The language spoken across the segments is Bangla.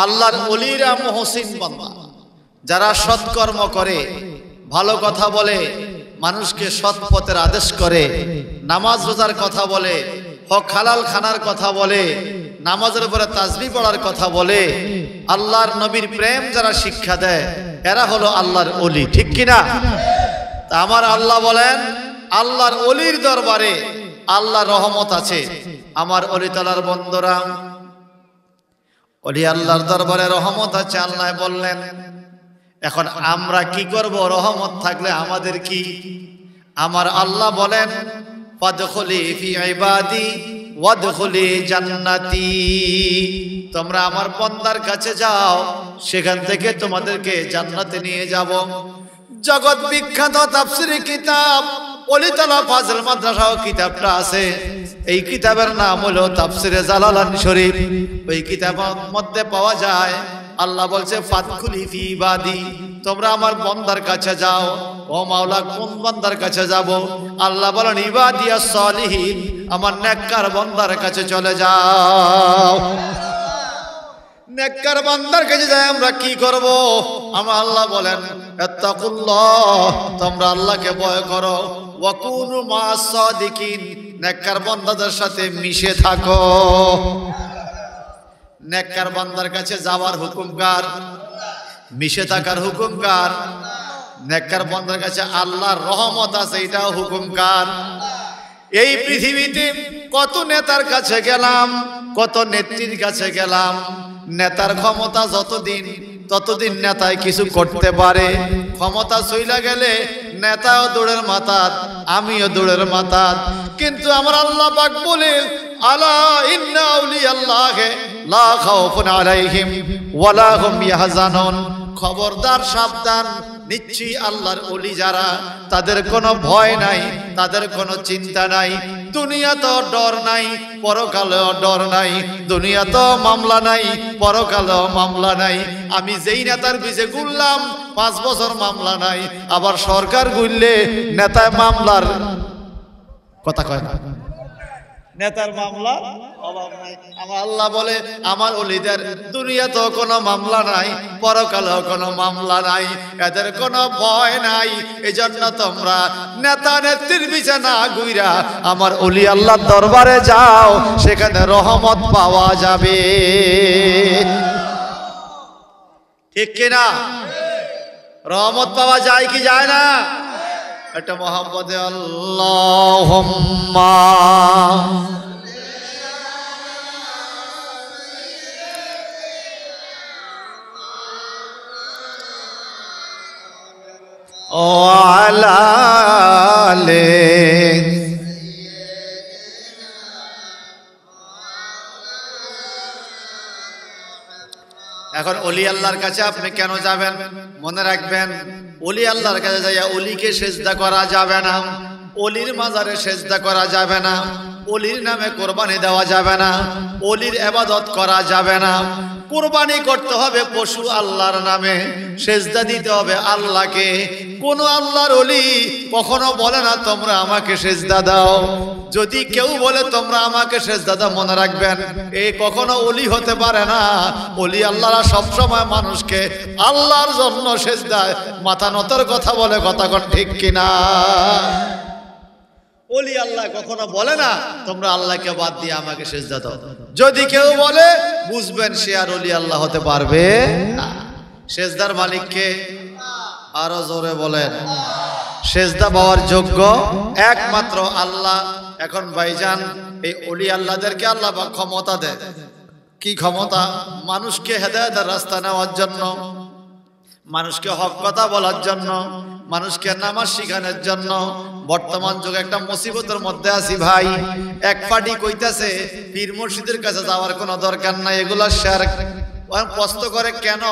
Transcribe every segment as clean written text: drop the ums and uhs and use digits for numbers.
আল্লাহর ওলিরা মুহসিন বান্দা, যারা সৎকর্ম করে, ভালো কথা বলে, মানুষকে সৎ পথের আদেশ করে, নামাজ রোজার কথা বলে, হক হালাল খানার কথা বলে, নামাজের উপরে তাসবিহ পড়ার কথা বলে, আল্লাহর নবীর প্রেম যারা শিক্ষা দেয়, এরা হলো আল্লাহর ওলি। ঠিক কিনা? তা আমার আল্লাহ বলেন, আল্লাহর ওলির দরবারে আল্লাহর রহমত আছে। আমার ওলি তাআলার বন্ধুরা, ওলি আল্লাহর দরবারে রহমত আছে। আল্লাহ বললেন, এখন আমরা কি করব? রহমত থাকলে আমাদের কি? আমার আল্লাহ বলেন, ফাদখুলি ফি ইবাদি ওয়াদখুলি জান্নাতি। তোমরা আমার বান্দার কাছে যাও, সেখান থেকে তোমাদেরকে জান্নাতে নিয়ে যাব। জগৎ বিখ্যাত তাফসীরি কিতাব ওলি তাআলা ফাজল মাদ্রাসা কিতাবটা আছে। এই কিতাবের নাম হলো তাফসীরে জালালান শরীফ। ওই কিতাবের মধ্যে পাওয়া যায়, আল্লাহ বলছে ফাদখুলি ফি ইবাদি, তোমরা আমার বান্দার কাছে যাও। ও মাওলা, কোন বান্দার কাছে যাব? আল্লাহ বলেন, ইবাদিয়াস সালিহিন, আমার নেককার বান্দার কাছে চলে যাও। নেককার বান্দার কাছে যাই আমরা কি করব? আমার আল্লাহ বলেন, ইত্তাকুল্লাহ, তোমরা আল্লাহকে ভয় করো। ওয়া কুনু মা'আস সাদিকিন, নেককার বান্দাদের সাথে মিশে থাকো। নেককার বান্দার কাছে যাওয়ার হুকুম কার? মিশে থাকার হুকুম কার? নেককার বান্দার কাছে আল্লাহর রহমত আছে, এটাও হুকুম কার? এই পৃথিবীতে কত নেতার কাছে গেলাম, কত নেত্রীর কাছে গেলাম, নেতার ক্ষমতা যতদিন ততদিন নেতায় কিছু করতে পারে। ক্ষমতা চইলা গেলে নেতাও দৌড়ের মাথাত, আমিও দৌড়ের মাথাত। কিন্তু আমার আল্লাহ পাক বলে, আলা ইন্না আউলিয়াল্লাহি লা খাউফুন আলাইহিম ওয়ালা হুম ইয়াহজানুন, খবরদার, সাবধান, নিশ্চয়ই আল্লাহর ওলি যারা, তাদের কোনো ভয় নাই, তাদের কোনো চিন্তা নাই। দুনিয়াতেও ডর নাই, পরকালেও ডর নাই। দুনিয়াতেও মামলা নাই, পরকালেও মামলা নাই। আমি যেই নেতার পিছে ঘুরলাম 5 বছর মামলা নাই, আবার সরকার ঘুরলে নেতায় মামলার কথা কয় না, নেতার মামলা অভাব নাই। আমার আল্লাহ বলে, আমার ওলিদের দুনিয়াতেও কোনো মামলা নাই, পরকালেও কোনো মামলা নাই, এদের কোনো ভয় নাই। এজন্য তোমরা নেতা নেত্রীর পিছে না ঘুইরা আমার ওলি আল্লাহর দরবারে যাও, সেখানে রহমত পাওয়া যাবে। ঠিক কিনা? রহমত পাওয়া যায় কি যায় না? এটা মোহাম্মদে আল্লাহুম্মা ও আলা আলে। এখন ওলি আল্লাহর কাছে আপনি কেন যাবেন? মনে রাখবেন, ওলি আল্লাহর কাছে যাইয়া ওলিকে সেজদা করা যাবে না, ওলির মাজারে সেজদা করা যাবে না, ওলির নামে কোরবানি দেওয়া যাবে না, ওলির ইবাদত করা যাবে না। কোরবানি করতে হবে পশু আল্লাহর নামে, সেজদা দিতে হবে আল্লাহকে। কোন আল্লাহর ওলি কখনো বলে না তোমরা আমাকে সেজদা দাও। যদি কেউ বলে তোমরা আমাকে সেজদা দাও, মনে রাখবেন এই কখনো ওলি হতে পারে না। ওলি আল্লাহরা সবসময় মানুষকে আল্লাহর জন্য সেজদায় মাথা নতের কথা বলে, কথা কোন ঠিক কিনা? ওলি আল্লাহ কখনো বলে না তোমরা আল্লাহকে বাদ দিয়ে আমাকে সেজদা দাও। যদি কেউ বলে, বুঝবেন সে আর ওলি আল্লাহ হতে পারবে না। সেজদার মালিককে আরো জোরে বলেন, সেজদা পাওয়ার যোগ্য একমাত্র আল্লাহ। এখন ভাইজান, এই ওলি আল্লাহদেরকে আল্লাহ ক্ষমতা দেয়। কি ক্ষমতা? মানুষকে হেদায়েতের রাস্তা নেওয়ার জন্য, মানুষকে হক কথা বলার জন্য, মানুষকে নামাজ শিখানোর জন্য। বর্তমান যুগে একটা মুসিবতের মধ্যে আছি ভাই। এক পার্টি কইতাছে পীর মুর্শিদের কাছে যাওয়ার কোনো দরকার নাই, এগুলা শিরক। প্রশ্ন করে কেন?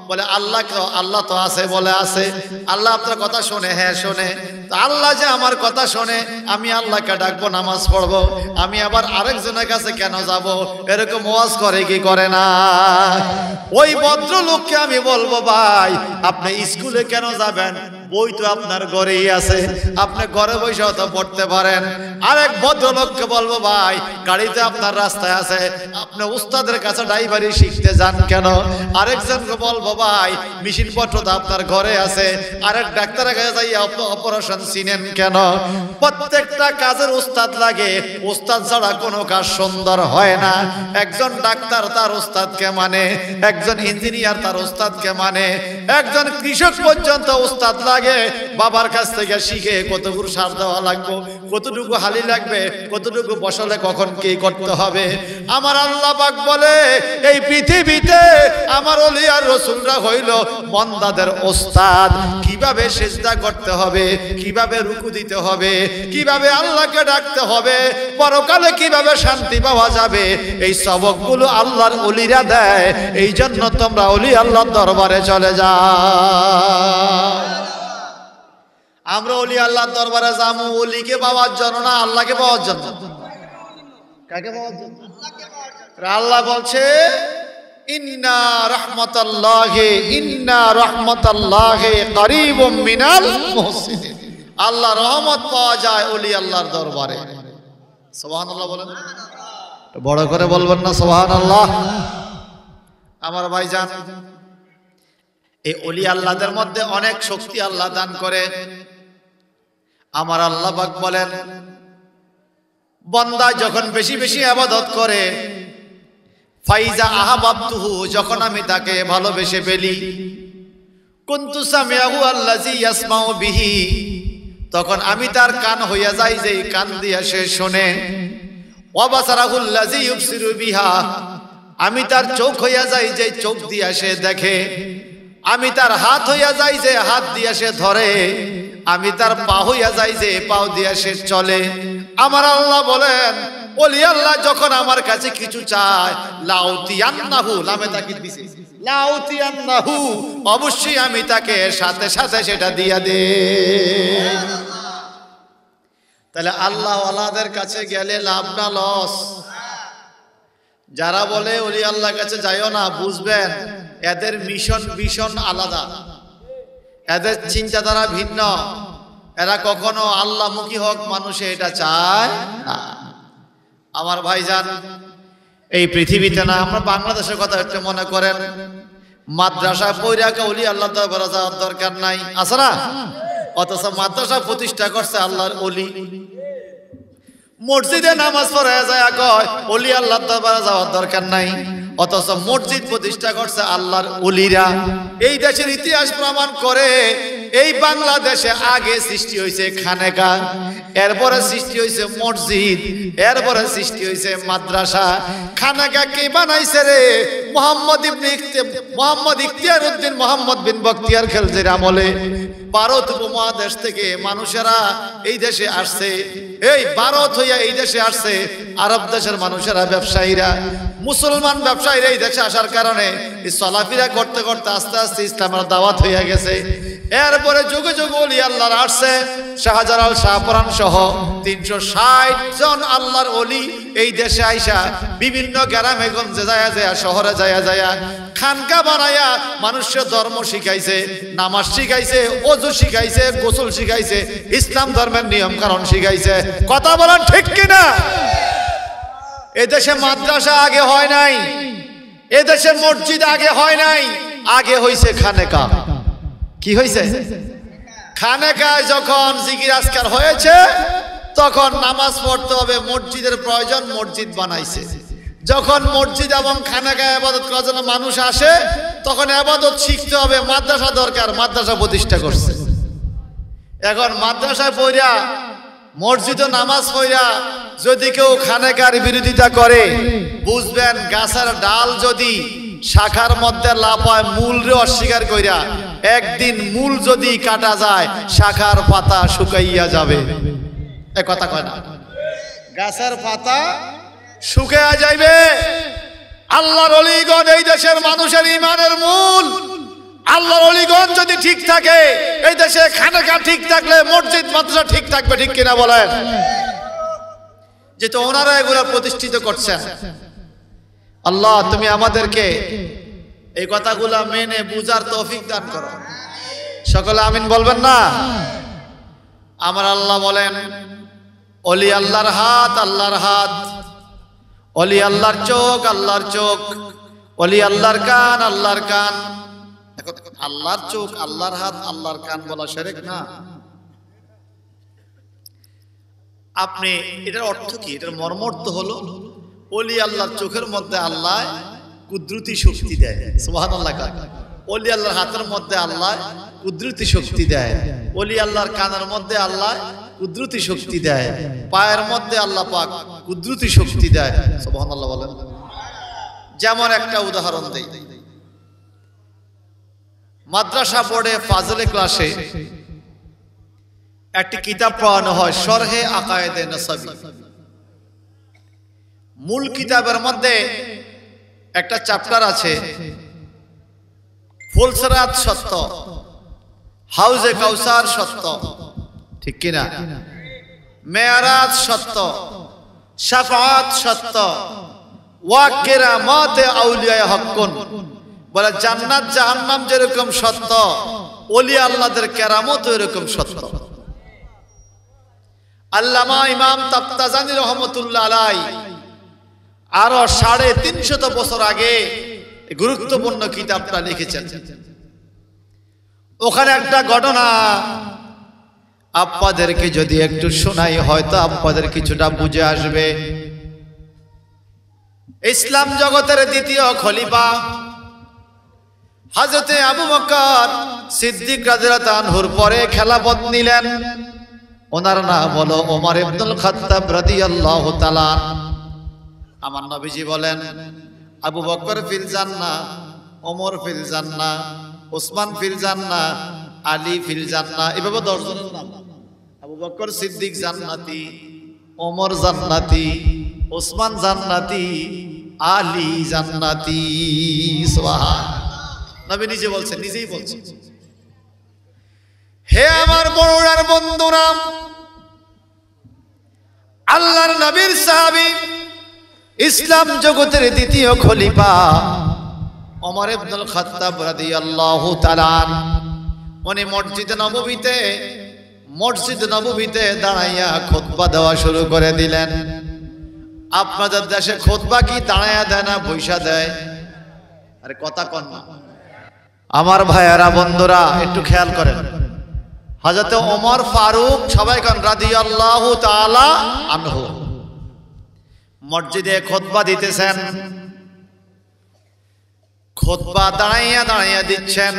বলে আল্লাহ তো আছে, বলে আছে। আল্লাহ আপনার কথা শোনে? হ্যাঁ শোনে। তো আল্লাহ যে আমার কথা শোনে, আমি আল্লাহকে ডাকবো, নামাজ পড়বো, আমি আবার আরেকজনের কাছে কেন যাব? এরকম ওয়াজ করে কি করে না? ওই ভদ্রলোককে আমি বলবো, ভাই আপনি স্কুলে কেন যাবেন? বই তো আপনার ঘরেই আছে, আপনি ঘরে বসেও তো পড়তে পারেন। আরেক ভদ্রলোককে বলবো, ভাই গাড়িতে আপনার রাস্তায় আছে, আপনি উস্তাদের কাছে ড্রাইভারি শিখতে যান কেন? আরেকজনকে বলবো, ভাই মেশিন পত্র তো আপনার ঘরে আছে, আরেক ডাক্তারের কাছে যাই অপারেশন চিনেন কেন? প্রত্যেকটা কাজের উস্তাদ লাগে, উস্তাদ ছাড়া কোনো কাজ সুন্দর হয় না। একজন ডাক্তার তার উস্তাদকে মানে, একজন ইঞ্জিনিয়ার তার উস্তাদকে মানে, একজন কৃষক পর্যন্ত উস্তাদ লাগে। বাবার কাছ থেকে শিখে কতটুকু সার দেওয়া লাগবে, কতটুকু হালি লাগবে, কতটুকু বসলে কখন কি করতে হবে। আমার আল্লাহ পাক বলে, এই পৃথিবীতে আমার ওলি আর রাসূলরা হইল বান্দাদের ওস্তাদ। কিভাবে সিজদা করতে হবে, কিভাবে রুকু দিতে হবে, কিভাবে আল্লাহকে ডাকতে হবে, পরকালে কিভাবে শান্তি পাওয়া যাবে, এই সবকগুলো আল্লাহর ওলিরা দেয়। এই জন্য তোমরা ওলি আল্লাহর দরবারে চলে যাও। আমরা ওলি আল্লাহর দরবারে যাবো ওলিকে পাওয়ার জন্য না, আল্লাহকে পাওয়ার জন্য। কাকে পাওয়ার জন্য? আল্লাহ বলছে, ইন্না রাহমাতাল্লাহি করিবুম মিনাল মুহসিনিন। আল্লাহ রহমত পাওয়া যায় ওলি আল্লাহর দরবারে। সুবহানাল্লাহ বলেন, বড় করে বলবেন না সুবহানাল্লাহ? আমার ভাইজান, এই ওলি আল্লাহদের মধ্যে অনেক শক্তি আল্লাহ দান করে। আমার আল্লাহ পাক বলেন, বান্দা যখন বেশি বেশি ইবাদত করে, ফাইজা আহাবাবতুহু, যখন আমি তাকে ভালোবেসে ফেলি, কুনতু সামিআহু আল্লাযী ইয়াসমাউ বিহি, তখন আমি তার কান হইয়া যাই যে কান দিয়া সে শোনে। ওয়া বাসারাহু আল্লাযী ইউবসিরু বিহা, আমি তার চোখ হইয়া যাই যে চোখ দিয়া সে দেখে। আমি তার হাত হইয়া যাই যে হাত দিয়া সে ধরে। আমি তার পা হইয়া যাই যে পাও দিয়া সে চলে। আমার আল্লাহ বলেন, ওলি আল্লাহ যখন আমার কাছে কিছু চায়, লাউতিয়ান্নাহু, লামে তাকিদ দিছে, লাউতিয়ান্নাহু, অবশ্যই আমি তাকে সাথে সাথে সেটা দিয়া দে। তাহলে আল্লাহ ওয়ালাদের কাছে গেলে লাভ না লস? যারা বলে ওলি আল্লাহর কাছে যাইও না, বুঝবেন এদের মিশন ভীষণ আলাদা, এদের চিন্তাধারা ভিন্ন। এরা কখনো আল্লাহমুখী হক মানুষে এটা চায় না। আমার ভাইজান, এই পৃথিবীতে না, আমরা বাংলাদেশের কথা একটু মনে করেন, মাদ্রাসা পয়রাকে ওলি আল্লাহ দরবারে যাওয়ার দরকার নাই, আছে না? অথচ মাদ্রাসা প্রতিষ্ঠা করছে আল্লাহর ওলি। মসজিদে নামাজ পড়ে যায় কয় ওলি আল্লাহর দরবারে যাওয়ার দরকার নাই, অথচ মসজিদ প্রতিষ্ঠা করছে আল্লাহর ওলিরা। এই দেশের ইতিহাস প্রমাণ করে, এই বাংলাদেশে আগে সৃষ্টি হয়েছে খানেকা, এরপরে সৃষ্টি হয়েছে মসজিদ, এরপরে সৃষ্টি হয়েছে মাদ্রাসা। খানেকা কে বানাইছে রে? মোহাম্মদ ইখতিয়ার উদ্দিন মোহাম্মদ বিন বখতিয়ার খেলজির আমলে ভারত উপমহাদেশ থেকে মানুষেরা এই দেশে আসছে। এই ভারত হইয়া এই দেশে আসছে আরব দেশের মানুষেরা, ব্যবসায়ীরা, মুসলমান ব্যবসায়ীরা এই দেশে আসার কারণে চলাফেরা করতে করতে আস্তে আস্তে ইসলামের দাওয়াত হইয়া গেছে। এরপরে যুগে যুগে ওলি আল্লাহর আসছে, শাহজালাল শাহপরান সহ 360 জন আল্লাহর ওলি এই দেশে আইসা বিভিন্ন গ্রামে গঞ্জে যায় যায়, শহরে যায় যায় খানকা বানায়া মানুষের ধর্ম শিখাইছে, নামাজ শিখাইছে, ওযু শিখাইছে, গোসল শিখাইছে, ইসলাম ধর্মের নিয়ম কানুন শিখাইছে। কথা বলেন ঠিক কিনা? এদেশে মাদ্রাসা আগে হয় নাই, এদেশে মসজিদ আগে হয় নাই, আগে হইছে খানেকা। কি হইছে? খানেকায় যখন জিকির আজকার হয়েছে, তখন নামাজ পড়তে হবে, মসজিদের প্রয়োজন, মসজিদ বানাইছে। যখন মসজিদ এবং খানেকায় ইবাদত করার জন্য মানুষ আসে, তখন ইবাদত শিখতে হবে, মাদ্রাসা দরকার, মাদ্রাসা প্রতিষ্ঠা করছে। এখন মাদ্রাসায় পড়া, মসজিদে নামাজ পড়া যদি কেউ খানেকার বিরোধিতা করে, বুঝবেন গাছের ডাল যদি শাখার মধ্যে লাভ হয়, মূলরে অস্বীকার কইরা, একদিন মূল যদি কাটা যায়, শাখার পাতা শুকাইয়া যাবে। এ কথা কয় না? গাছের পাতা শুকাইয়া যাইবে। আল্লাহর ওলিগণ এই দেশের মানুষের ইমানের মূল। আল্লাহর ওলিগণ যদি ঠিক থাকে, এই দেশে খানেকা ঠিক থাকলে মসজিদ মাদ্রাসা ঠিক থাকবে। ঠিক কিনা বলেন? যেহেতু ওনারা এগুলো প্রতিষ্ঠিত করছেন, আল্লাহ তুমি আমাদেরকে এই কথাগুলা মেনে বুঝার তৌফিক দান করো। সকলে আমিন বলবেন না? আমার আল্লাহ বলেন, ওলি আল্লাহর হাত আল্লাহর হাত, ওলি আল্লাহর চোখ আল্লাহর চোখ, ওলি আল্লাহর কান আল্লাহর কান। আল্লাহর চোখ আল্লাহর হাত আল্লাহর কান বলা শিরক না? আপনি এটার অর্থ কি? এটার মর্মার্থ হলো ওলি আল্লাহর চোখের মধ্যে আল্লাহ কুদরতি শক্তি দেয়, সুবহানাল্লাহ। ওলি আল্লাহর হাতের মধ্যে আল্লাহ কুদরতি শক্তি দেয়, ওলি আল্লাহর কানের মধ্যে আল্লাহ কুদরতি শক্তি দেয়, পায়ের মধ্যে আল্লাহ পাক কুদরতি শক্তি দেয়, সুবহানাল্লাহ বলেন। যেমন একটা উদাহরণ দেই, মাদ্রাসা বোর্ডে ফাজলে ক্লাসে একটি কিতাব পড়ানো হয়, শরহে আকায়েদে নসবী। মূল কিতাবের মধ্যে একটা চ্যাপ্টার আছে ফুলসরাত সত্য, হাউজে কাউসার সত্য, ঠিক কিনা? মেয়ারাজ সত্য, শাফাআত সত্য, ওয়া কিরামাতে আউলিয়া হক্কুন। বলে জান্নাত জাহান্নাম যেরকম সত্য, ওলি আল্লাহদের কেরামত এরকম সত্য। আল্লামা ইমাম তাফতাজানি রহমতুল্লাহ আলাই আরো 350 বছর আগে গুরুত্বপূর্ণ কিতাবটা লিখেছেন। ওখানে একটা ঘটনা আপনাদেরকে যদি একটু শোনাই, হয়তো আপনাদের কিছুটা বুঝে আসবে। ইসলাম জগতের দ্বিতীয় খলিফা হযরতে আবু বকর সিদ্দিক রাদিয়াল্লাহু আনহুর পরে খেলাফত নিলেন। ওনার নাম হলো ওমর ইবনুল খাত্তাব রাদিয়াল্লাহু তাআলা। আমার নবীজি বলেন, আবু বকর ফিল জান্নাহ, ওমর ফিল জান্নাহ, ওসমান ফিল জান্নাহ, আলী ফিল জান্নাহ। এভাবে 10 জনের নাম। আবু বকর সিদ্দিক জান্নাতি, ওমর জান্নাতি, ওসমান জান্নাতি, আলী জান্নাতি। সুবহানাল্লাহ। নবী নিজে বলছেন, নিজেই বলছেন। হে আমার বড়রার বন্ধুরা, আল্লাহর নবীর সাহাবী, ইসলাম জগতের দ্বিতীয় খলিফা ওমর ইবনুল খাত্তাব রাদিয়াল্লাহু তাআলা, উনি মসজিদ নববীতে দাঁড়াইয়া খুতবা দেওয়া শুরু করে দিলেন। আপনাদের দেশে খুতবা কি দাঁড়াইয়া দেয় না বৈশা দেয়? আরে কথা কন না আমার ভাইয়ারা বন্ধুরা, একটু খেয়াল করেন। হযরত ওমর ফারুক, সবাই কোন রাদিয়াল্লাহু তাআলা আনহু, মসজিদে খুতবা দিতেছেন। খুতবা দাঁড়াইয়া দাঁড়াইয়া দিচ্ছেন।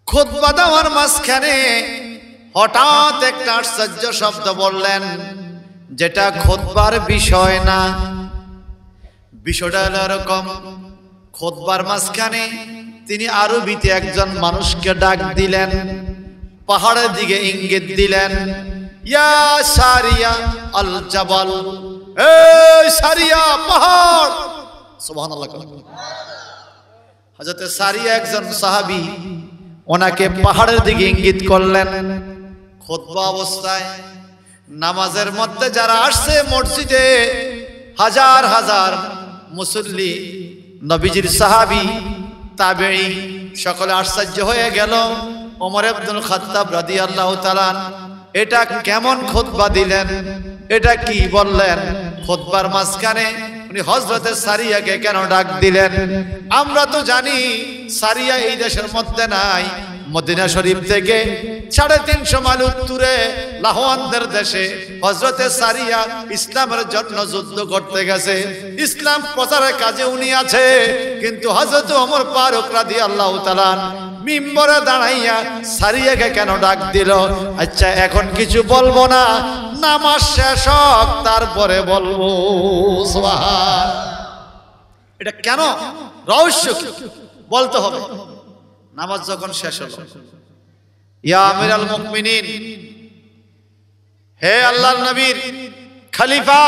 খুতবা দেওয়ার মাঝখানে হঠাৎ একটা আশ্চর্য শব্দ বললেন, যেটা খুতবার বিষয় না। বিষয়টা হলো এরকম, খুতবার মাঝখানে তিনি আরবিতে একজন মানুষকে ডাক দিলেন, পাহাড়ের দিকে ইঙ্গিত দিলেন, ইয়া সারিয়া আল জাবাল, এই সারিয়া পাহাড়। সুবহানাল্লাহ। হযরত সারিয়া একজন সাহাবী, ওনাকে পাহাড়ের দিকে ইঙ্গিত করলেন। খুতবা অবস্থায় নামাজের মধ্যে যারা আসছে মসজিদে, হাজার হাজার মুসল্লি, নবীজির সাহাবী, তাবেঈ, সকলে আশ্চর্য হয়ে গেল। ওমর ইবনুল খাত্তাব রাদিয়াল্লাহু তাআলা এটা কেমন খুতবা দিলেন, এটা কি বললেন? খুতবার মাঝখানে উনি হযরতে সারিয়াকে কেন ডাক দিলেন? আমরা তো জানি সারিয়া এই দেশের মধ্যে নাই, মদিনা শরীফ থেকে 350 মাইল উত্তরে লাহওয়ানদের দেশে হযরতে সারিয়া ইসলামের জন্য যুদ্ধ করতে গেছে, ইসলাম প্রচারের কাজে উনি আছে। কিন্তু হযরত ওমর ফারুক রাদিয়াল্লাহু তাআলা মিম্বরে দাঁড়াইয়া সারিয়াকে কেন ডাক দিল? আচ্ছা, এখন কিছু বলবো না, নামাজ শেষ হোক তারপরে বলবো। সুবহান। এটা কেন? রহস্য কি বলতে হবে। নামাজ যখন শেষ হলো, ইয়া আমিরাল মুমিনিন, হে আল্লাহর নবীর খলিফা,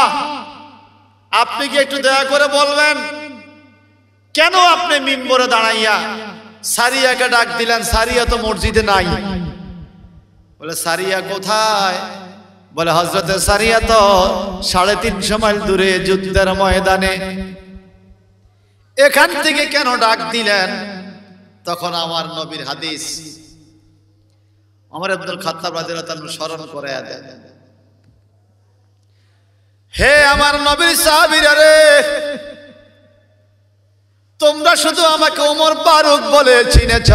আপনি কি একটু দয়া করে বলবেন কেন আপনি মিম্বরে দাঁড়াইয়া সারিয়াকে ডাক দিলেন? সারিয়া তো মসজিদে নাই। বলে সারিয়া কোথায়? বলে হযরতে সারিয়া তো 350 মাইল দূরে যুদ্ধের ময়দানে। এখান থেকে কেন ডাক দিলেন? তখন আমার নবীর হাদিস, ওমর ইবনুল খাত্তাব রাদিয়াল্লাহু তাআলা স্মরণ করে দেন, হে আমার নবীর সাহাবীরা রে, তোমরা শুধু আমাকে ওমর ফারুক বলে চিনেছ,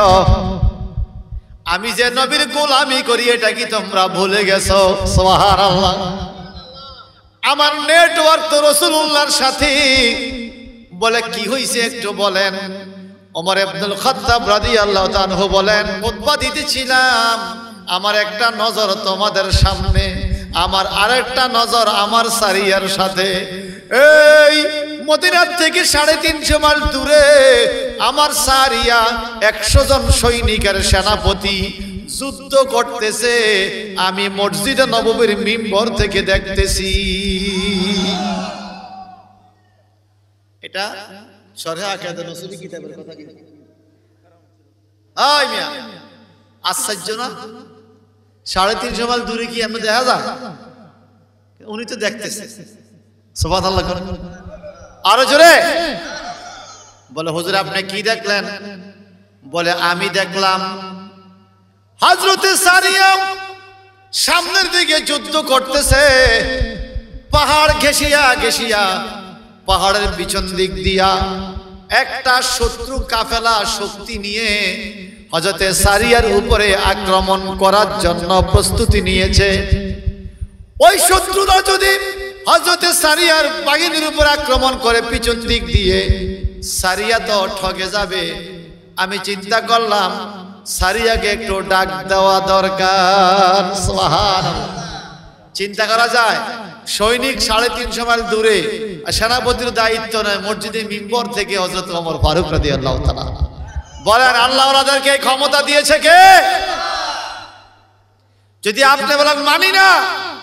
আমি যে নবীর গোলামি করি এটা কি তোমরা ভুলে গেছো? সুবহানাল্লাহ। আমার নেটওয়ার্ক তো রাসূলুল্লাহর সাথে। বলে কি হইছে একটু বলেন। ওমর ইবনুল খাত্তাব রাদিয়াল্লাহু তাআলা বলেন, খুতবা দিতেছিলাম, আমার একটা নজর তোমাদের সামনে, আমার আরেকটা নজর আমার সারিয়ার সাথে। এই মদিনার থেকে 350 মাইল দূরে আমার সারিয়া 100 জন সৈনিকের সেনাপতি যুদ্ধ করতেছে, আমি মসজিদে নববীর মিম্বর থেকে দেখতেছি। এটা শরহে আকিদা নসবী কিতাবের কথা কি? আয় মিয়া, আশ্চর্য না? 350 মাইল দূরে কি আমরা দেখা যায়? উনি তো দেখতেছে। সুবহানাল্লাহ করেন আরো জোরে। বলে হুজুর আপনি কি দেখলেন? বলে আমি দেখলাম হযরতে সারিয়া সামনের দিকে যুদ্ধ করতেছে, পাহাড় ঘেঁষিয়া ঘেঁষিয়া পাহাড়ের পিছন দিক দিয়া একটা শত্রু কাফেলা শক্তি নিয়ে হযরতে সারিয়ার উপরে আক্রমণ করার জন্য প্রস্তুতি নিয়েছে। ওই শত্রুরা যদি হযরতে সারিয়ার বাহিনীর উপর আক্রমণ করে পিছন দিক দিয়ে, সারিয়া তো ঠকে যাবে। আমি চিন্তা করলাম সারিয়াকে একটু ডাক দেওয়া দরকার। সুবহানাল্লাহ। চিন্তা করা যায়, সৈনিক 350 মাইল দূরে, সেনাপতির দায়িত্ব নয়, মসজিদে মিম্বর থেকে হযরত ওমর ফারুক রাদিয়াল্লাহু তাআলা বলেন, আল্লাহ ওনাদেরকে ক্ষমতা দিয়েছে কে? যদি আপনি বলেন মানি না,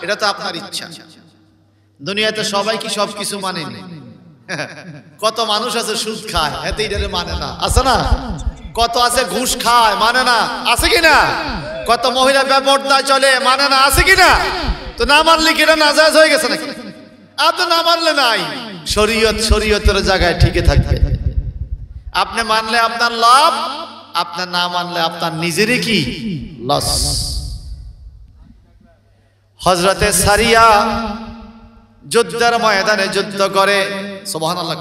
এটা তো আপনার ইচ্ছা। দুনিয়াতে সবাই কি সবকিছু মানে না? কত মানুষ আছে সুদ খায়, এতে এটারে মানে না, আছে না? কত আছে ঘুষ খায়, মানে না, আছে কি না? কত মহিলা বেপরদায় চলে, মানে না, আছে কি না? তো না মানলে কি এটা নাজায়েজ হয়ে গেছে নাকি? আপনি না মানলে নাই, শরীয়তের জায়গায় ঠিকই থাকবে। আপনি মানলে আপনার লাভ, আপনি না মানলে আপনার নিজেরই কি লস। হযরতে সারিয়া যুদ্ধের ময়দানে যুদ্ধ করে, সুবহানাল্লাহ।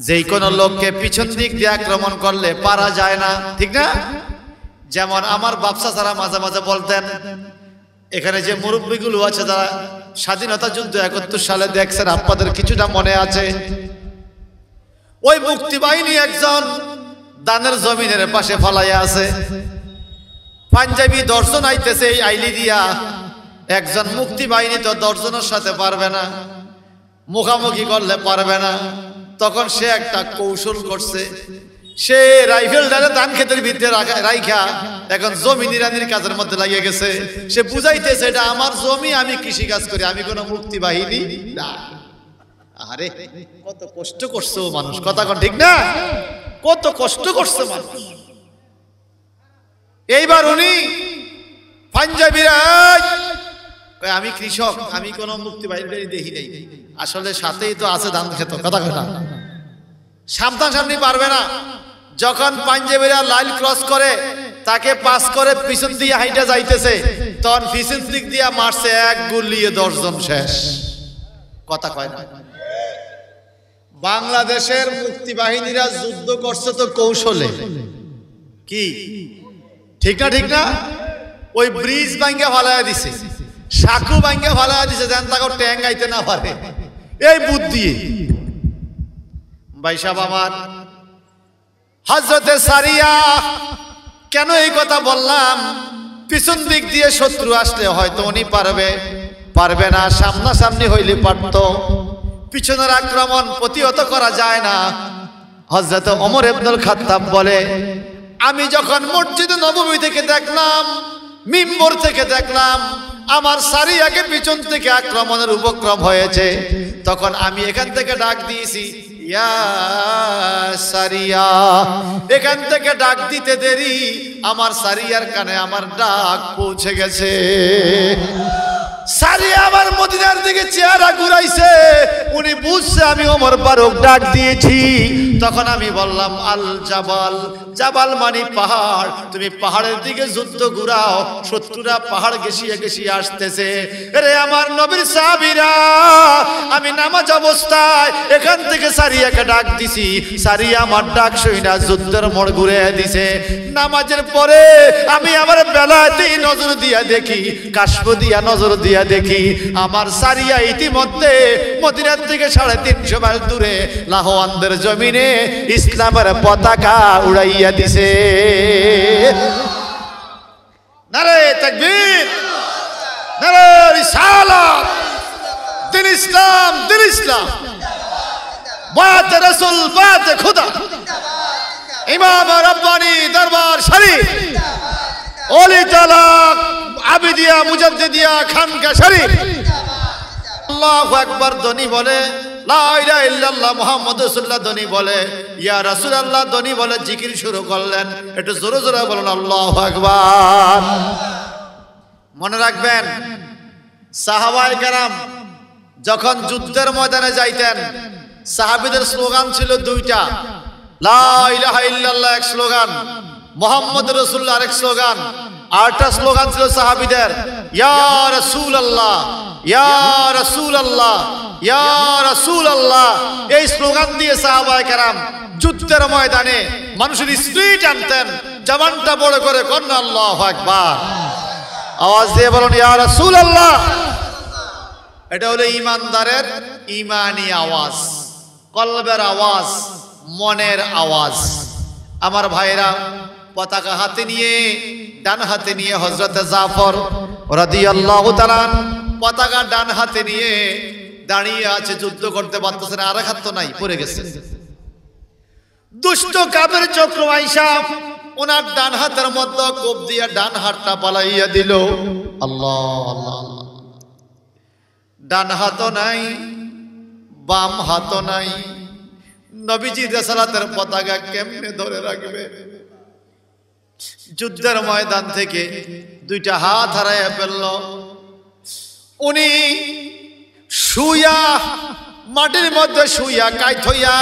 যেই কোন লোককে পিছন দিক দিয়ে আক্রমণ করলে পারা যায় না, ঠিক না? যেমন আমার বাপসা ছাড়া মাঝে মাঝে বলতেন, এখানে যে মুরব্বীগুলো আছে যারা স্বাধীনতা যুদ্ধ 71 সালে দেখছেন, আপনাদের কিছুটা মনে আছে, ওই মুক্তি বাহিনী একজন দানের জমিনের পাশে ফালাইয়া আছে, পাঞ্জাবি দর্শন আইতেছে এই আইলি দিয়া, একজন মুক্তি বাহিনী তো দর্শনের সাথে পারবে না, মুখামুখি করলে পারবে না। তখন সে একটা কৌশল করছে, সে রাইফেলটারে ধান ক্ষেতের ভিতরে রাইখা এখন জমি নিরানির কাজের মধ্যে লাগিয়ে গেছে। সে বুঝাইতেছে এটা আমার জমি, আমি কৃষি কাজ করি, আমি কোনো মুক্তি বাহিনী না। আরে কত কষ্ট করছে ও মানুষ, কথা কোন ঠিক না? কত কষ্ট করছে মানুষ। এইবার উনি পাঞ্জাবিরা, আমি কৃষক, আমি কোন মুক্তি বাহিনী দেখি নাই, আসলে সাথেই তো আছে ধান ক্ষেত, কথা কথা সামনাসামনি পারবে না। যখন পাঞ্জাবিরা লাইন ক্রস করে তাকে পাস করে পিছন দিয়ে হাইটা যাইতেছে, তখন পিছন দিক দিয়ে মারছে, এক গুলিয়ে 10 জন শেষ। কথা কয় না? বাংলাদেশের মুক্তি বাহিনীরা যুদ্ধ করছে তো কৌশলে, কি ঠিক না? ঠিক না? ওই ব্রিজ ভাঙ্গা ফালাইয়া দিছে, সাঁকু ভাঙ্গা ফালাইয়া দিছে, যেন তাকে ট্যাং আইতে না পারে, এই বুদ্ধি। ভাই সাহেব আমার, হযরতে সারিয়া কেন এই কথা বললাম? পিছন দিক দিয়ে শত্রু আসলে হয়তো উনি পারবে না, সামনাসামনি হইলে পারত। পিছনের আক্রমণ প্রতিহত করা যায় না। হযরত ওমর ইবনুল খাত্তাব বলে, আমি যখন মসজিদে নববী থেকে দেখলাম, মিম্বর থেকে দেখলাম আমার সারিয়াকে পিছন থেকে আক্রমণের উপক্রম হয়েছে, তখন আমি এখান থেকে ডাক দিয়েছি, ইয়া সারিয়া। এখান থেকে ডাক দিতে দেরি, আমার সারিয়ার কানে আমার ডাক পৌঁছে গেছে। সারিয়া আমার মদিনার দিকে চেহারা ঘুরাইছে, উনি বুঝছে আমি ওমর ফারুক ডাক দিয়েছি। তখন আমি বললাম আল জাবাল, জাবাল মানে পাহাড়, তুমি পাহাড়ের দিকে যুদ্ধ ঘুরাও, শত্রুরা পাহাড় ঘেঁষিয়ে ঘেঁষিয়ে আসতেছে। রে আমার নবীর সাহাবীরা, আমি নামাজ অবস্থায় এখান থেকে সারিয়াকে ডাক দিছি, সারিয়া আমার ডাক শুইনা যুদ্ধের মোড় ঘুরে দিছে। নামাজের পরে আমি আমার বেলাতেই নজর দিয়া দেখি, কাশফ দিয়া নজর দিয়া দেখি, আমার সারিয়া ইতিমধ্যে মদিনার থেকে 350 মাইল দূরে লাহওয়ানদের জমিনে ইসলামের পতাকা উড়াইয়া দিছে। নারে তাকবীর, নারে রিসালাত, দিন ইসলাম, দিন ইসলাম, বাত রাসূল, বাত খুদা, ইমাম রব্বানি দরবার শরীফ, ওলি তালা আবিদিয়া মুজাদ্দিদিয়া খানকা শরীফ। আল্লাহু আকবার ধ্বনি বলে, লা ইলাহা ইল্লাল্লাহ মুহাম্মাদুর রাসূলুল্লাহ ধ্বনি বলে, ইয়া রাসূলুল্লাহ ধ্বনি বলে জিকির শুরু করলেন। একটু জোরে জোরে বলুন আল্লাহু আকবার। মনে রাখবেন, সাহাবায়ে কেরাম যখন যুদ্ধের ময়দানে যাইতেন, সাহাবীদের স্লোগান ছিল দুইটা, লা ইলাহা ইল্লাল্লাহ এক স্লোগান, মুহাম্মাদুর রাসূলুল্লাহ আরেক স্লোগান। আরেকটা স্লোগান ছিল সাহাবীদের, ইয়া রাসূলুল্লাহ, ইয়া রাসূলুল্লাহ, ইয়া রাসূলুল্লাহ। এই স্লোগান দিয়ে সাহাবায়ে কেরাম যুদ্ধের ময়দানে মানুষের স্পিরিট আনতেন। জবানটা বড় করে কন্না আল্লাহু আকবার, আওয়াজ দিয়ে বলুন ইয়া রাসূলুল্লাহ। এটা হলো ইমানদারের ইমানি আওয়াজ, কলবের আওয়াজ, মনের আওয়াজ। আমার ভাইরা, পতাকা হাতে নিয়ে, ডান হাতে নিয়ে হযরতে জাফর রাদিয়াল্লাহু তাআলা পতাকা ডান হাতে নিয়ে দাঁড়িয়ে আছে, যুদ্ধ করতে পারতেছে না, আরেক হাত তো নাই, পড়ে গেছে। দুষ্ট কাফের চক্র আইসা ওনার ডান হাতের মধ্যে কোপ দিয়া ডান হাতটা পালাইয়া দিল। আল্লাহ আল্লাহ আল্লাহ। ডান হাতও নাই, বাম হাতও নাই, নবীজির রিসালাতের পতাকা কেমনে ধরে রাখবে? যুদ্ধের ময়দান থেকে দুইটা হাত হারাইয়া ফেলল। উনি শুইয়া, মাটির মধ্যে শুইয়া, কাইত হইয়া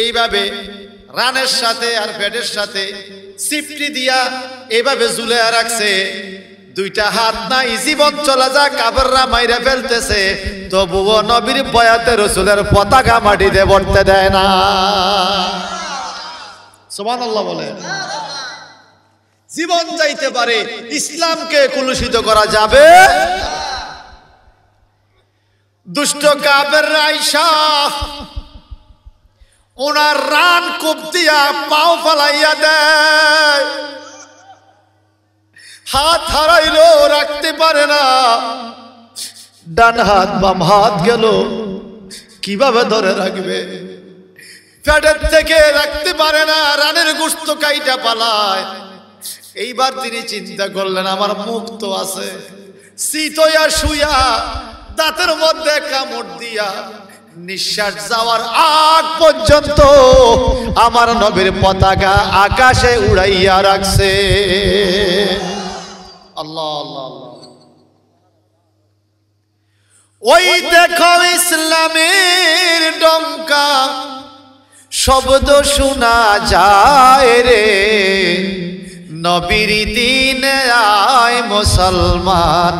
এইভাবে রানের সাথে আর পেটের সাথে সিপটি দিয়া এইভাবে ঝুলাইয়া রাখছে। দুইটা হাত নাই, জীবন চলে যা, কাফেররা মাইরা ফেলতেছে, তবুও নবীর বয়াতে রাসূলের পতাকা মাটিতে পড়তে দেয় না। সুবহানাল্লাহ বলে। জীবন যাইতে পারে, ইসলামকে কলুষিত করা যাবে। দুষ্ট কাফেররা আইসা ওনার রান কোপ দিয়া পাও ফালাইয়া দেয়। হাত হারাইলো, রাখতে পারে না, ডান হাত বাম হাত গেল, কিভাবে ধরে রাখবে? পেটের থেকে রাখতে পারে না, রানের গোশত কাইটা পালায়। এইবার তিনি চিন্তা করলেন, আমার মুখ তো আছে, সিতয়া শুয়া দাঁতের মধ্যে কামড় দিয়া নিঃশ্বাস যাওয়ার আগ পর্যন্ত আমার নবীর পতাকা আকাশে উড়াইয়া রাখছে। আল্লাহ আল্লাহ আল্লাহ। ওই দেখো ইসলামের ডঙ্কা শব্দ শোনা যায় রে, নবীর দিনে আয় মুসলমান,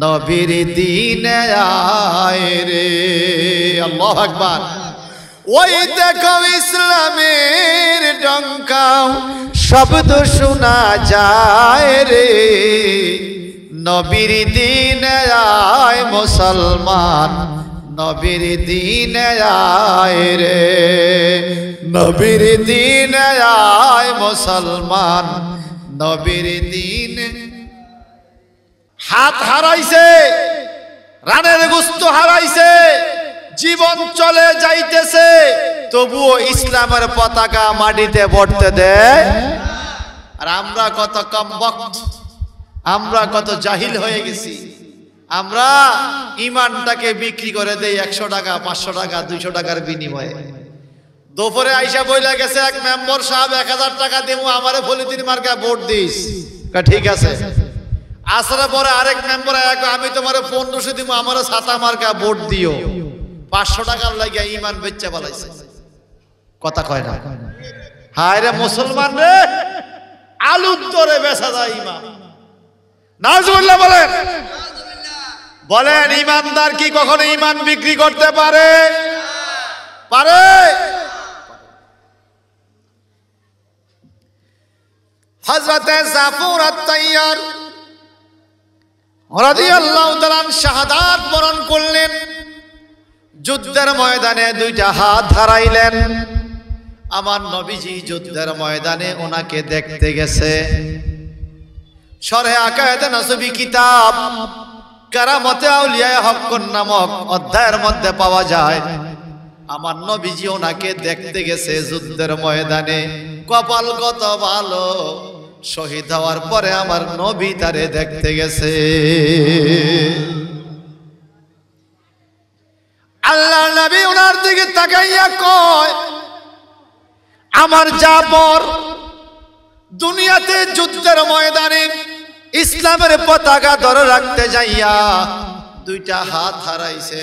নবীর দিনে আয় রে। আল্লাহু আকবার। ওই দেখো ইসলামের ডঙ্কা শব্দ শোনা যায় রে, নবীর দিনে আয় মুসলমান, নবীর দিনে আয় রে, নবীর দিনে আয় মুসলমান, নবীর দিন। হাত হারাইছে, রানের গোশত হারাইছে, জীবন চলে যাইতেছে, তবুও ইসলামের পতাকা মাটিতে পড়তে দেয়। আর আমরা কত কম বক্ত, আমরা কত জাহিল হয়ে গেছি। আমরা ইমানটাকে বিক্রি করে দেই 100 টাকা, 500 টাকা, 200 টাকার বিনিময়ে। দুপুরে আইসা বইলা গেছে এক মেম্বার সাহেব, 1000 টাকা দেবো, আমারে পলিথিন মার্কা ভোট দিস। ঠিক আছে। আসরে পরে আরেক মেম্বার, আমি তোমার 1500 দিব, আমার ছাতা মার্কা ভোট দিও। 500 টাকার লাগিয়া ইমান বেচা পালাইছে। কথা কয় না। হায় রে মুসলমান রে, আলুর দরে বেচা যায় ইমান। নাউজুবিল্লাহ বলেন, বলেন ইমানদার কি কখনো ইমান বিক্রি করতে পারে? পারে? হযরতে জাফর আত-তাইয়ার রাদিয়াল্লাহু তাআলা শাহাদাত বরণ করলেন। যুদ্ধের ময়দানে দুইটা হাত হারাইলেন। আমার নবীজি যুদ্ধের ময়দানে ওনাকে দেখতে গেছে। শরহে আকায়েদে নসবী কিতাব কারামতে আউলিয়ায়ে হক নামক অধ্যায়ের মধ্যে পাওয়া যায়, আমার নবীজি ওনাকে দেখতে গেছে যুদ্ধের ময়দানে। কপাল কত ভালো, শহীদ হওয়ার পরে আমার নবী তারে দেখতে গেছে। আল্লাহর নবী ওনার দিকে তাকাইয়া কয়, আমার জাফর দুনিয়াতে যুদ্ধের ময়দানে ইসলামের পতাকা ধরে রাখতে যাইয়া দুইটা হাত হারাইছে।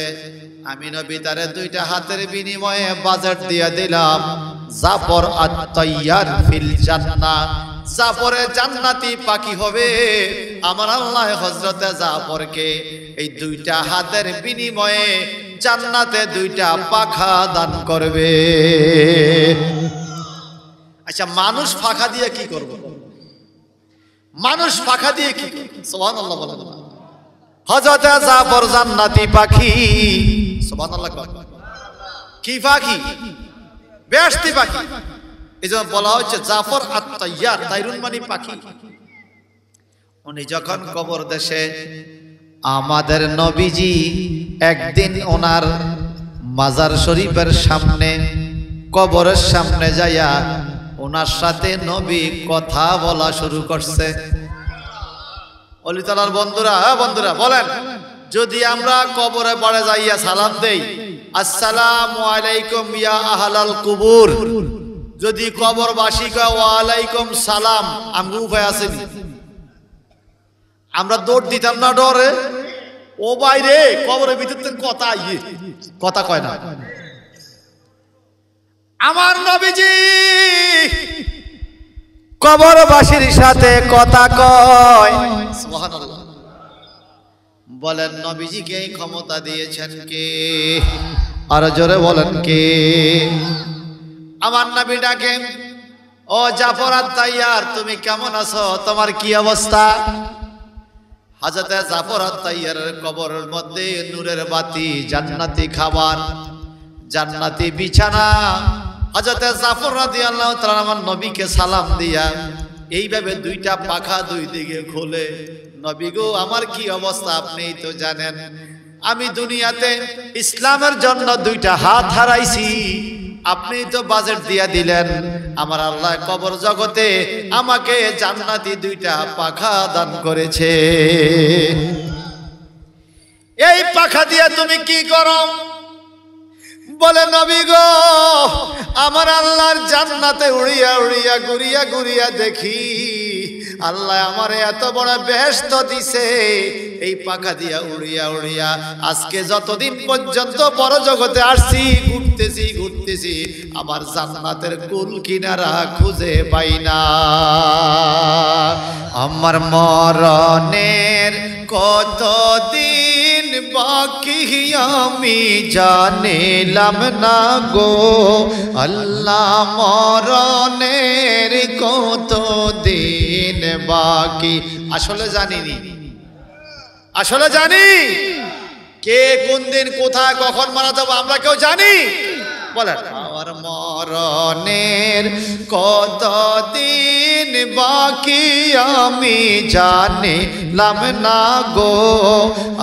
আমি নবী তারে দুইটা হাতের বিনিময়ে বাজেট দিয়া দিলাম, জাফর আত-তাইয়ার ফিল জান্নাহ, জাফরে জান্নাতি পাখি হবে। আমার আল্লাহ হযরতে জাফরকে এই দুইটা হাতের বিনিময়ে জান্নাতে দুইটা পাখা দান করবে। আচ্ছা, মানুষ পাখা দিয়ে কি করবে? মানুষ পাখা দিয়ে কি করবে? সুবহানাল্লাহ বলেন। হযরতে জাফর জান্নাতি পাখি। সুবহানাল্লাহ। কি পাখি? বেহেশতি পাখি। এজন্য বলা হচ্ছে জাফর আত-তাইয়ার, তাইরুন মানে পাখি। উনি যখন কবর দেশে, আমাদের নবীজি একদিন ওনার মাজার শরীফের সামনে, কবরের সামনে যাইয়া ওনার সাথে নবী কথা বলা শুরু করছে। অলিতালার বন্ধুরা, বন্ধুরা বলেন, যদি আমরা কবরে পড়ে যাইয়া সালাম দেই, আসসালামু আলাইকুম ইয়া আহলাল কুবুর, যদি কবরবাসী কয় ওয়া আলাইকুম সালাম, আমি উপায় আসেনি? আমরা দৌড় দিতাম না ডরে? ও বাইরে কবরের ভিতর কথা কথা কয় না। আমার নবীজি কবরবাসীর সাথে কথা কয়। সুবহানাল্লাহ। বলেন নবীজিকে এই ক্ষমতা দিয়েছেন কে? আর জোরে বলেন কে? আমার নবী ডাকে, ও জাফর আত-তাইয়ার, তুমি কেমন আছো? তোমার কি অবস্থা? হযরতে জাফর আত-তাইয়ারের কবরের মধ্যে নূরের বাতি, জান্নাতি খাবার, জান্নাতি বিছানা। হযরতে জাফর রাদিয়াল্লাহু তাআলা আমার নবীকে সালাম দিয়া এইভাবে দুইটা পাখা দুই দিকে খোলে। নবী গো, আমার কি অবস্থা আপনি তো জানেন। আমি দুনিয়াতে ইসলামের জন্য দুইটা হাত হারাইছি, আপনি তো বাজেট দিয়া দিলেন। আমার আল্লাহ কবর জগতে আমাকে জান্নাতি দুইটা পাখা দান করেছে। এই পাখা দিয়া তুমি কি করো? বলে নবী গো, আমার আল্লাহর জান্নাতে উড়িয়া উড়িয়া ঘুরিয়া ঘুরিয়া দেখি আল্লাহ আমারে এত বড় বেহেশত দিছে। এই পাখা দিয়া উড়িয়া উড়িয়া আজকে যতদিন পর্যন্ত বড় জগতে আসছি, ঘুরতেছি ঘুরতেছি, আমার জান্নাতের কুল কিনারা খুঁজে পাই না। আমার মরণের কতদিন বাকি আমি জানিলাম না গো আল্লাহ, মরণের কতদিন বাকি। আসলে জানিনি, আসলে জানি কে কোন দিন কোথায় কখন মারা যাবো আমরা কেউ জানি? বলেন, আমার মরণের কতদিন বাকি আমি জানিলাম না গো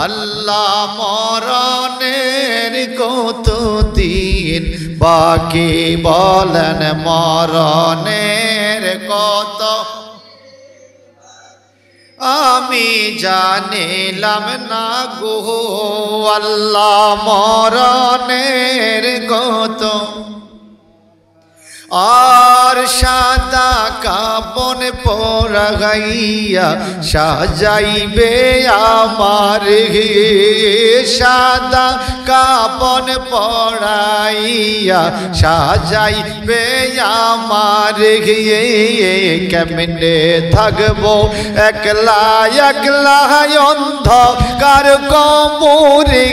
আল্লাহ, মরণের কতদিন বাকি। বলেন মরণের কত আমি জানিলাম না গো আল্লাহ, মরণের কত আর সাদা কাপন পরাইয়া সাজাইবে আমার সাদা কাপন পরাইয়া সাজাইবে আমার কেমনে থাকবো একলা একলা অন্ধকার কবরে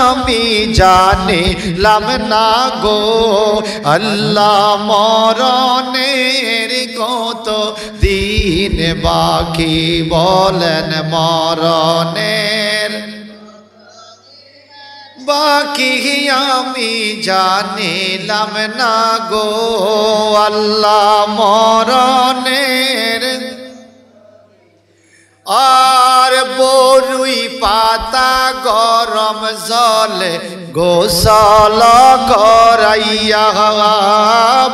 আমি জানিলাম না গো আল্লাহ মরণের কত দিন বাকি বলেন মরণের বাকি আমি জানিলাম না গো আল্লাহ মরণের আর বরুই পাতা গরম জলে গোসল করাইয়া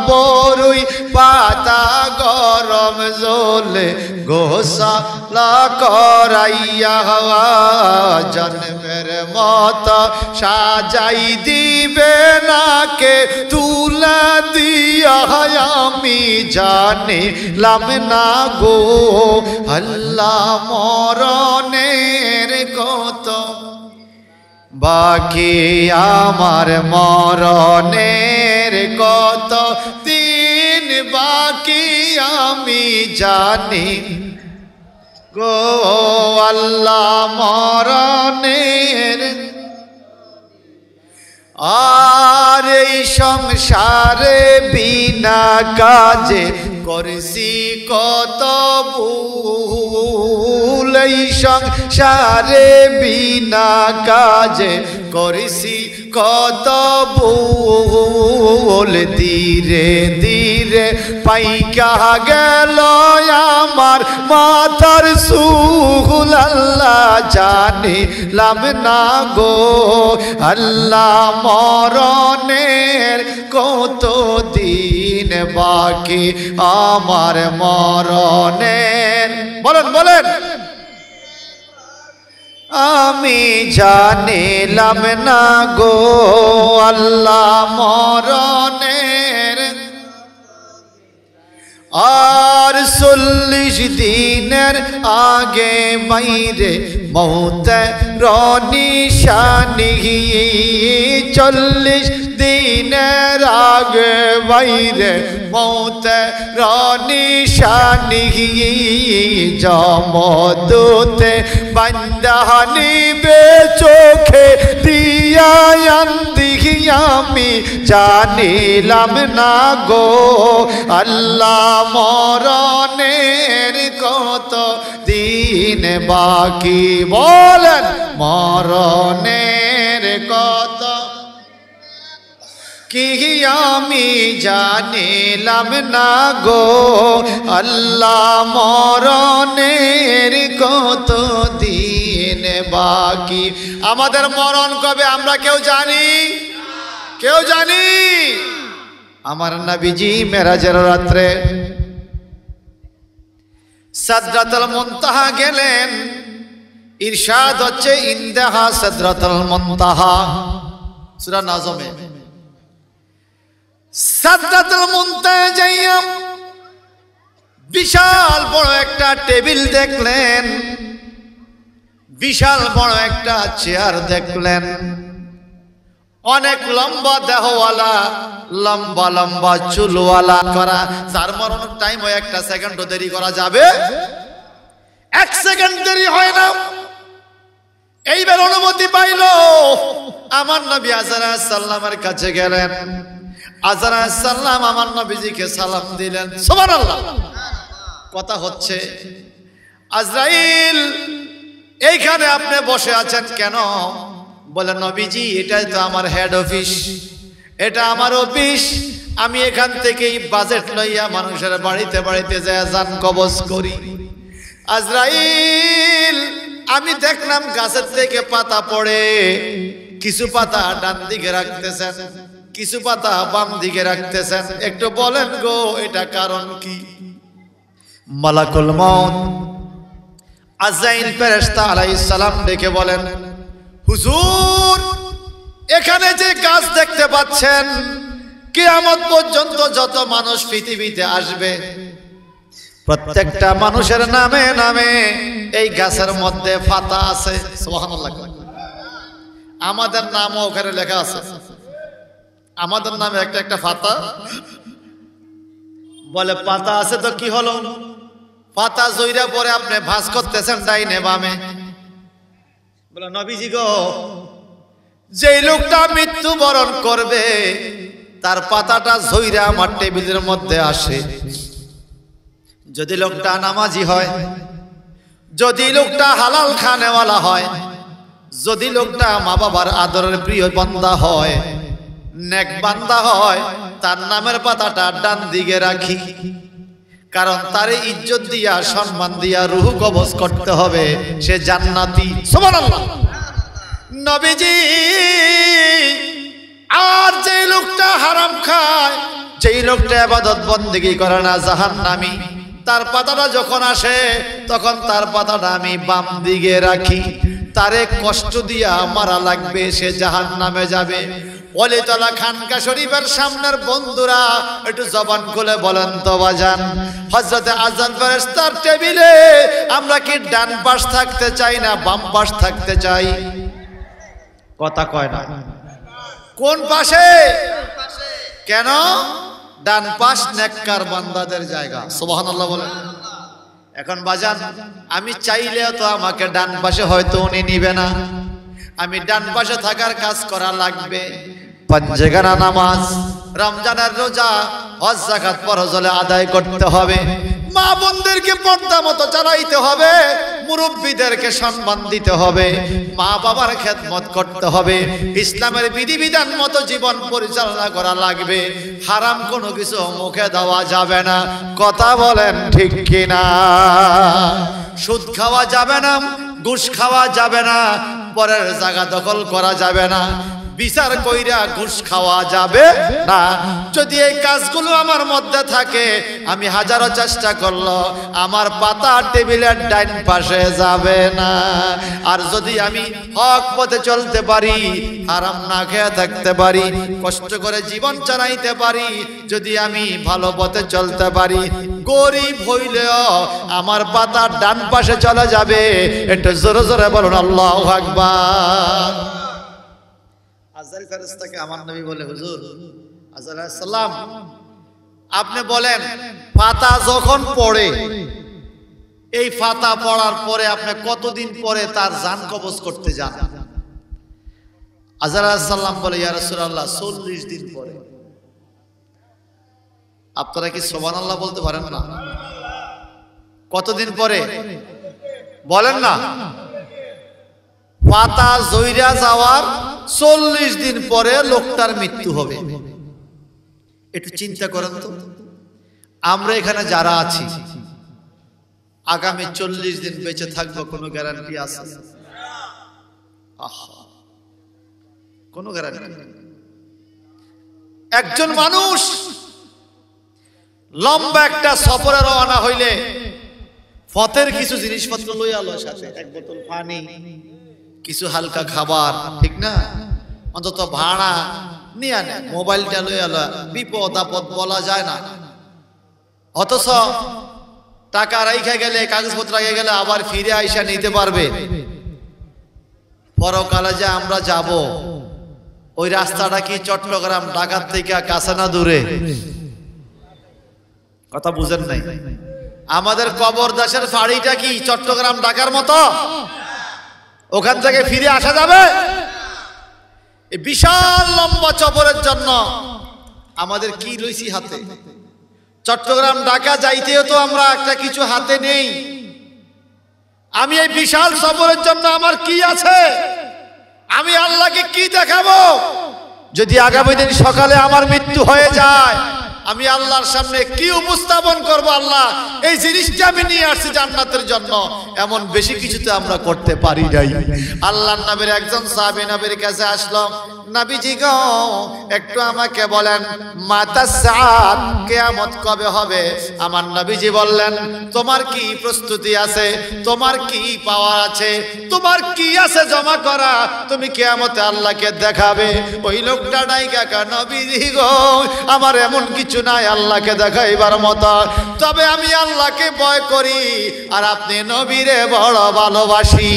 বরুই পাতা গরম জলে গোসল করাইয়া জন্মের মত সাজাই দিবে নাকে তুলা দিয়া আমি জানিলাম না গো আল্লাহ মরণের কত বাকি আমার মরণের কত দিন বাকি আমি জানি গো আল্লাহ মরণের আর এই সংসারে বিনা কাজে করছি কত ভুল এই সংসারে বিনা কাজে করছি কত ভুল ধীরে ধীরে পাইকা গেল আমার মাথার চুল আল্লাহ জানিলাম না গো আল্লাহ মরণের কত দিন বাকি আমার মরণের বলেন বলেন আমি জানিলাম না গো আল্লাহ মরণের আর 40 দিনের আগে বাইরে মৌতের নিশানি 40 দিনের আগে বাইরে মৌতের নিশানি জমদূতে বান্দা নিবে চোখে দিয়া আন্দিহি আমি জানিলাম না গো আল্লাহ মরণের কত দিন বাকি বলেন মরণের কত কি আমি জানিলাম না গো আল্লাহ মরণের কত দিন বাকি আমাদের মরণ কবে আমরা কেউ জানি কেউ জানি আমার নবীজি মেরাজের রাত্রে সিদরাতুল মুনতাহা গেলেন ইরশাদ হচ্ছে ইনদাহা সিদরাতুল মুনতাহা সূরা নাজমে সিদরাতুল মুনতাহা যাইয়া বিশাল বড় একটা টেবিল দেখলেন বিশাল বড় একটা চেয়ার দেখলেন অনেক লম্বা দেহওয়ালা লম্বা লম্বা চুলওয়ালা করা যার মরণের টাইম হয় 1 সেকেন্ডও দেরি করা যাবে 1 সেকেন্ড দেরি হয় না এইবার অনুমতি পাইল আমার নবী আজরাইল সাল্লামের কাছে গেলেন আজরাইল সাল্লাম আমার নবীজিকে সালাম দিলেন সুবহানাল্লাহ কথা হচ্ছে আজরাইল এইখানে আপনি বসে আছেন কেন বলে নবীজি এটাই তো আমার হেড অফিস এটা আমার অফিস আমি এখান থেকেই বাজেট লইয়া মানুষের বাড়িতে বাড়িতে যায় জান কবজ করি আজরাইল আমি দেখলাম গাছের থেকে পাতা পড়ে কিছু পাতা ডান দিকে রাখতেছেন কিছু পাতা বাম দিকে রাখতেছেন একটু বলেন গো এটা কারণ কি মালাকুল মউত আজরাইল ফেরেশতা আলাইহিস সালাম ডেকে বলেন হুজুর এখানে যে গাছ দেখতে পাচ্ছেন কিয়ামত পর্যন্ত যত মানুষ পৃথিবীতে আসবে প্রত্যেকটা মানুষের নামে নামে এই গাছের মধ্যে পাতা আছে। সুবহানাল্লাহ। আমাদের নামও ওখানে লেখা আছে, আমাদের নামে একটা একটা পাতা। বলে পাতা আছে তো কি হলো, পাতা জইরা পরে আপনি ভাঁজ করতেছেন ডাইনে বামে। বলে নবীজি গো, যে লোকটা মৃত্যুবরণ করবে তার পাতাটা জইরা আমার টেবিলের মধ্যে আসে। যদি লোকটা নামাজি হয়, যদি লোকটা হালাল খানেওয়ালা হয়, যদি লোকটা মা বাবার আদরের প্রিয় বান্দা হয়, নেক বান্দা হয়, তার নামের পাতাটা ডান দিকে রাখি। কারণ তারে ইজ্জত দিয়া সম্মান দিয়া রূহ কবজ করতে হবে, সে জান্নাতি। সুবহানাল্লাহ। নবীজি আর যে লোকটা হারাম খায়, যেই লোকটা ইবাদত বন্দেগী করে না, জাহান্নামী, তার পাতাটা যখন আসে তখন তার পাতাটা আমি বাম দিকে রাখি। তারে কষ্ট দিয়া মারা লাগবে, সে জাহান্নামে যাবে। ওলিতলা খানকা শরীফের সামনের বন্ধুরা একটু জবান খুলে বলেন তো বাজান, হযরতে আযান ফেরেশতার টেবিলে আমরা কি ডান পাশ থাকতে চাই না বাম পাশ থাকতে চাই? কথা কয় না। কোন পাশে? কেন? ডান পাশ নেককার বান্দাদের জায়গা। সুবহানাল্লাহ বলেন। এখন বাজান, আমি চাইলেও তো আমাকে ডান পাশে হয়তো উনি নিবে না। আমি ডান পাশে থাকার কাজ করা লাগবে। পাঁচগানা নামাজ, রমজানের রোজা, হজ যাকাত ফরজ হলে আদায় করতে হবে। মা বোনদেরকে পর্দা মতো চালাইতে হবে, মুরব্বীদেরকে সম্মান দিতে হবে, মা বাবার খেদমত করতে হবে, ইসলামের বিধিবিধান মতো জীবন পরিচালনা করা লাগবে। হারাম কোনো কিছু মুখে দেওয়া যাবে না। কথা বলেন ঠিক কিনা? সুদ খাওয়া যাবে না, ঘুষ খাওয়া যাবে না, পরের জায়গা দখল করা যাবে না, বিচার কইরা ঘুষ খাওয়া যাবে না। যদি এই কাজগুলো আমার মধ্যে থাকে, আমি হাজারো চেষ্টা করলো আমার পাতা টেবিলের ডাইন পাশে যাবে না। আর যদি আমি হক পথে চলতে পারি, হারাম না খেয়ে থাকতে পারি, কষ্ট করে জীবন চালাইতে পারি, যদি আমি ভালো পথে চলতে পারি, গরিব হইলেও আমার পাতা ডান পাশে চলে যাবে। একটু জোরে জোরে বলুন আল্লাহু আকবার। আজরাইল ফেরেশতাকে আমার নবী বলে, হুজুর আজরাইল আলাইহিস সালাম, আপনি বলেন পাতা যখন পড়ে, এই পাতা পড়ার পরে আপনি কতদিন পরে তার জান কবজ করতে যান? আজরাইল আলাইহিস সালাম বলে, ইয়া রাসূলুল্লাহ 40 দিন পরে। আপনারা কি সুবহানাল্লাহ বলতে পারেন না? কতদিন পরে বলেন না? পাতা জইরা যাওয়ার 40 দিন পরে লোকটার মৃত্যু হবে। একটু চিন্তা করেন তো, আমরা এখানে যারা আছি আগামী 40 দিন বেঁচে থাকবো কোনো গ্যারান্টি আছে? কোনো গ্যারান্টি নেই। একজন মানুষ লম্বা একটা সফরে রওনা হইলে পথের কিছু জিনিসপত্র লই আলো, সাথে এক বোতল পানি, কিছু হালকা খাবার, ঠিক না? অন্তত ভাড়া নিয়ে আনে, মোবাইলটা লই আলো, বিপদ আপদ বলা যায় না। অথচ টাকা রাইখা গেলে, কাগজপত্র রাখা গেলে আবার ফিরে আইসা নিতে পারবে। পরকালে যে আমরা যাব, ওই রাস্তাটা কি চট্টগ্রাম ঢাকার থেকে কাছে না দূরে? কথা বুঝেন নাই? আমাদের কবর দেশের ফাড়িটা কি চট্টগ্রাম ঢাকার মতো? ওখান থেকে ফিরে আসা যাবে? এই বিশাল লম্বা সফরের জন্য আমাদের কি লইছি হাতে? চট্টগ্রাম ঢাকা যাইতেও তো আমরা একটা কিছু হাতে নেই। আমি এই বিশাল সফরের জন্য আমার কি আছে? আমি আল্লাহকে কি দেখাবো? যদি আগামী দিন সকালে আমার মৃত্যু হয়ে যায়, আমি আল্লাহর সামনে কি উপস্থাপন করব? আল্লাহ, এই জিনিসটা আমি নিয়ে আসছি জান্নাতের জন্য। এমন বেশি কিছু তো আমরা করতে পারি নাই। আল্লাহর নবীর একজন সাহাবী নবীর কাছে আসলো, নবীজি গো একটু আমাকে বলেন মাতা সাত, কিয়ামত কবে হবে? আমার নবীজি বললেন তোমার কি প্রস্তুতি আছে, তোমার কি পাওয়ার আছে, তোমার কি আছে জমা করা, তুমি কিয়ামতে আল্লাহকে দেখাবে। ওই লোকটা নাই কাকা নবীজি গো আমার এমন কিছু নাই আল্লাহকে দেখাইবার মতো, তবে আমি আল্লাহকে ভয় করি আর আপনি নবীরে বড় ভালোবাসি।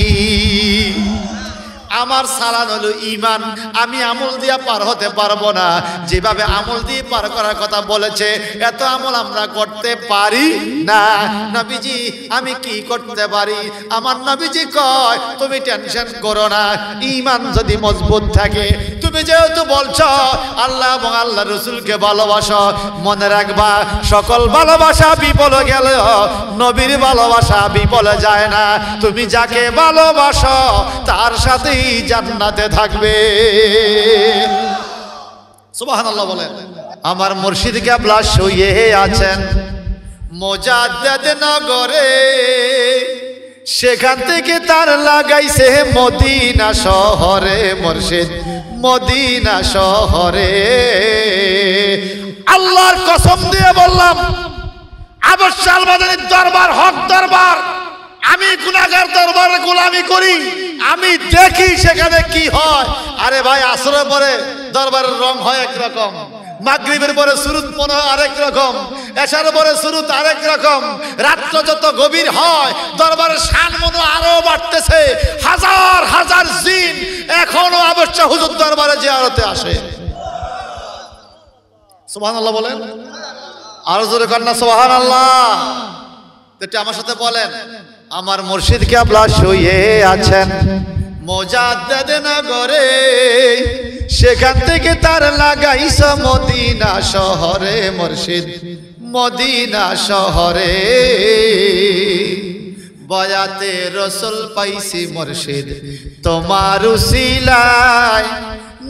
আমার সালান হলো ঈমান, আমি আমল দিয়ে পার হতে পারবো না, যেভাবে আমল দিয়ে পার করার কথা বলেছে এত আমল আমরা করতে পারি না। নবীজি আমি কি করতে পারি? আমার নবীজি কয় তুমি টেনশন করো না, ঈমান যদি মজবুত থাকে, তুমি যেহেতু বলছো আল্লাহ এবং আল্লাহ রসুলকে ভালোবাসো, মনে রাখবা সকল ভালোবাসা বিফলে গেলেও নবীর ভালোবাসা বিফলে যায় না। তুমি যাকে ভালোবাসো তার সাথেই জান্নাতে থাকবে। সুবহানাল্লাহ বলেন। আমার মুর্শিদ কেবলা শুয়ে আছেন মোজাদ্দেদ নগরে, সেখান থেকে তার লাগাইছে মদিনা শহরে, মুর্শিদ মদিনা শহরে। আল্লাহর কসম দিয়ে বললাম আবশ্য আল মাদানীর দরবার হক দরবার, আমি গুনাহগার দরবারে গোলামি করি, আমি দেখি সেখানে কি হয়। আরে ভাই আসরের পরে দরবারের রং হয় একরকম, মাগরিবের পরে সুরুত মনে হয় আরেক রকম, এশার পরে সুরুত আরেক রকম, রাত্র যত গভীর হয় দরবারের শান মনে আরো বাড়তেছে। হাজার হাজার জিন এখনো অবশ্য হুজুর দরবারে জিয়ারতে আসে। সুবহানাল্লাহ বলেন, আরো জোরে কন্যা সুবহানাল্লাহ। এটা আমার সাথে বলেন, আমার মুর্শিদ কেবলা শুয়ে আছেন মোজাদ্দেদ নগরে, সেখান থেকে তার লাগাইছ মদিনা শহরে, মুর্শিদ মদিনা শহরে। বয়াতে রসুল পাইছি মুর্শিদ তোমার উসিলায়,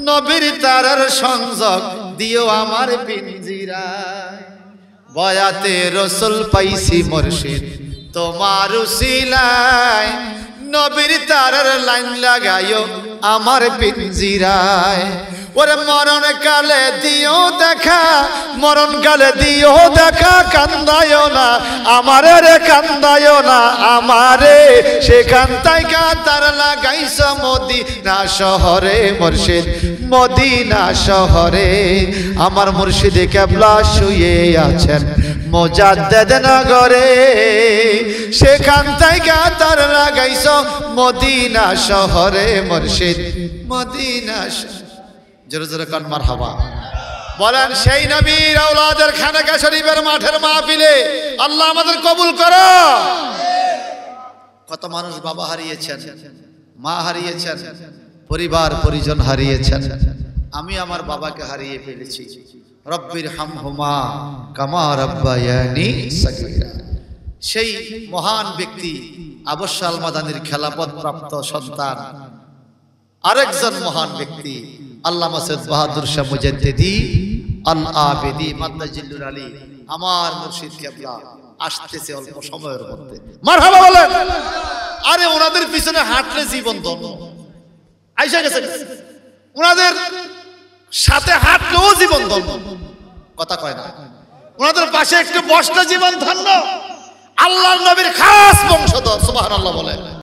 নবীর তারার সংযোগ দিও আমার পিঞ্জিরায়। বয়াতে রসুল পাইছি মুর্শিদ তোমার উসিলায়, নবীর তারার লাইন লাগাইও আমার পিঞ্জিরায়। ওরে মরণ কালে দিও দেখা, মরণ কালে দিও দেখা, কান্দায়ও না আমারে রে, কান্দায়ও না আমারে। সেখান থেকে তার লাগাইছ মদিনা শহরে, মুর্শিদ মদিনা শহরে। আমার মুর্শিদ কেবলা শুয়ে আছেন মোজাদ্দেদ নগরে, সেখান থেকে তার লাগাইছ মদিনা শহরে, মুর্শিদ মদিনা। জোরে জোরে কান মারহাবা বলেন। সেই নবীর আওলাদের খানকা শরীফের মাঠের মাহফিলে আল্লাহ আমাদের কবুল করো। কত মানুষ বাবা হারিয়েছেন, মা হারিয়েছেন, পরিবার পরিজন হারিয়েছেন। আমি আমার বাবাকে হারিয়ে ফেলেছি। রব্বির হামহুমা কামা রাব্বায়ানি সাগীরা। সেই মহান ব্যক্তি আবশ্য আল মাদানীর খেলাফত প্রাপ্ত সন্তান আরেকজন মহান ব্যক্তি আল্লামা সৈয়দ বাহাদুর শাহ মুজাদ্দিদি আল আবেদি মাদ্দাজিল্লুল আলী, আমার মুর্শিদ কেবলা আসতেছে অল্প সময়ের মধ্যে। মারহাবা বলেন। আরে ওনাদের পিছনে হাঁটলে জীবন ধন্য, আইসা গেছে। ওনাদের সাথে হাঁটলেও জীবন ধন্য, কথা কয় না। ওনাদের পাশে একটু বসলে জীবন ধন্য। আল্লাহর নবীর খাস বংশধর, সুবহানাল্লাহ বলেন।